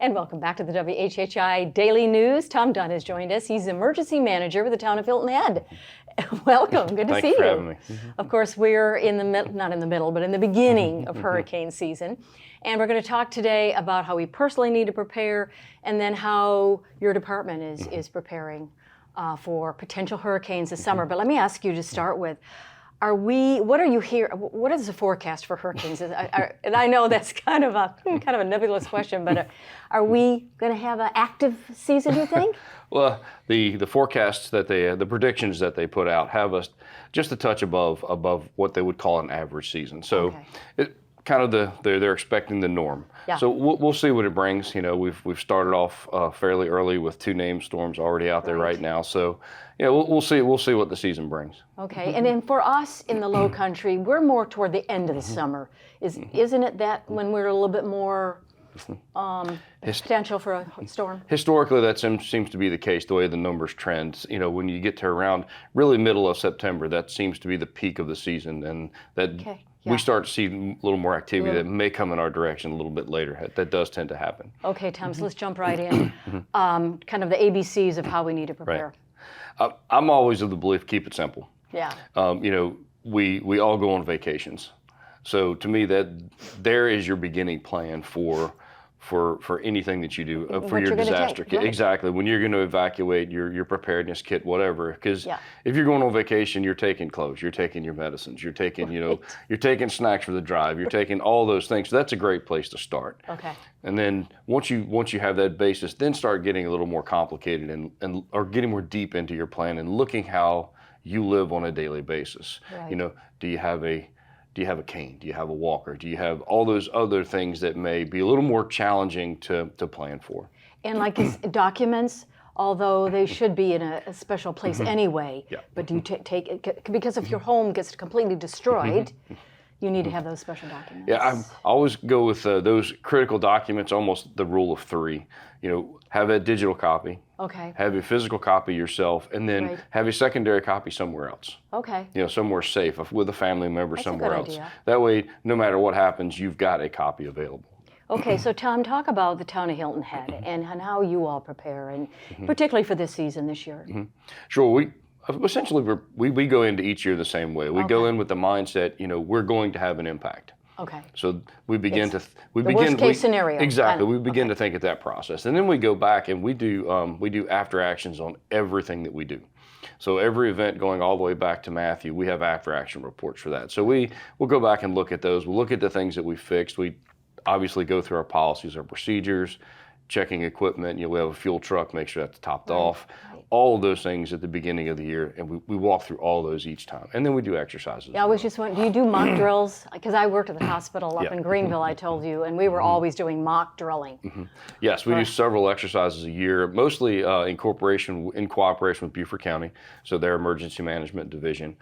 And welcome back to the WHHI Daily News. Tom Dunn has joined us. He's emergency manager with the town of Hilton Head. Welcome. Good to see you. Thanks for having me. Of course, we're in the not in the middle, but in the beginning of hurricane season. And we're going to talk today about how we personally need to prepare and then how your department is preparing for potential hurricanes this summer. But let me ask you to start with, what is the forecast for hurricanes? And I know that's kind of a nebulous question, but are we going to have an active season, do you think? Well, the forecasts the predictions that they put out have us just a touch above what they would call an average season. So they're expecting the norm. Yeah. So we'll see what it brings. You know, we've started off fairly early with 2 named storms already out there right now. So we'll see what the season brings. Okay, and then for us in the Lowcountry, we're more toward the end of the summer. Isn't it that when we're a little bit more potential for a storm? Historically, that seems to be the case, the way the numbers trend. You know, when you get to around really middle of September, that seems to be the peak of the season, and that we start to see a little more activity that may come in our direction a little bit later. That does tend to happen. Okay, Tom, so let's jump right in. Kind of the ABCs of how we need to prepare. Right. I'm always of the belief, keep it simple. Yeah. We all go on vacations. So to me, that there is your beginning plan for anything that you do, for your disaster kit. Right. Exactly. When you're going to evacuate, your preparedness kit, whatever. Because if you're going on vacation, you're taking clothes, you're taking your medicines, you're taking, you're taking snacks for the drive, you're taking all those things. So that's a great place to start. Okay. And then once you have that basis, then start getting a little more complicated and or getting more deep into your plan and looking how you live on a daily basis. Right. Do you have a cane? Do you have a walker? Do you have all those other things that may be a little more challenging to plan for? And like documents, although they should be in a special place anyway, but do you take it, because if your home gets completely destroyed, you need to have those special documents. Yeah, I always go with those critical documents, almost the rule of 3. Have a digital copy. Okay. Have a physical copy yourself, and then have a secondary copy somewhere else. Okay. Somewhere safe with a family member. That's somewhere else. Idea. That way, no matter what happens, you've got a copy available. Okay, so Tom, talk about the town of Hilton Head and how you all prepare, and particularly for this season this year. Sure. Essentially, we go into each year the same way. We go in with the mindset, we're going to have an impact. Okay. So we begin worst case scenario. Exactly. We begin to think of that process, and then we go back and we do after actions on everything that we do. So every event going all the way back to Matthew, we have after action reports for that. So we'll go back and look at those. We'll look at the things that we fixed. We obviously go through our policies, our procedures, checking equipment. We have a fuel truck, make sure that's topped off. All of those things at the beginning of the year, and we walk through all of those each time. And then we do exercises. Yeah, I was just wondering, do you do mock drills? Because I worked at the hospital up in Greenville, I told you, and we were always doing mock drilling. Yes, we do several exercises a year, mostly in cooperation with Beaufort County, so their emergency management division.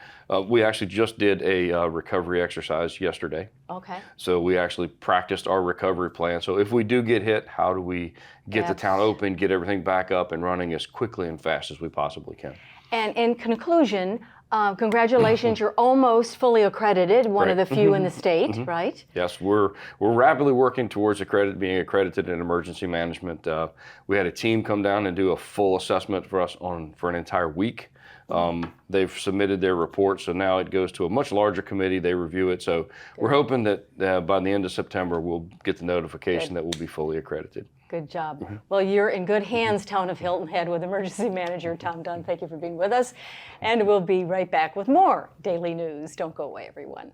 We actually just did a recovery exercise yesterday. Okay. So we actually practiced our recovery plan. So if we do get hit, how do we get the town open, get everything back up and running as quickly and fast as we possibly can? And in conclusion, congratulations, you're almost fully accredited, one of the few in the state, right? Yes, we're rapidly working towards being accredited in emergency management. We had a team come down and do a full assessment for us for an entire week. They've submitted their report, so now it goes to a much larger committee. They review it. So we're hoping that by the end of September, we'll get the notification that we'll be fully accredited. Good job. Well, you're in good hands, town of Hilton Head, with Emergency Manager Tom Dunn. Thank you for being with us. And we'll be right back with more daily news. Don't go away, everyone.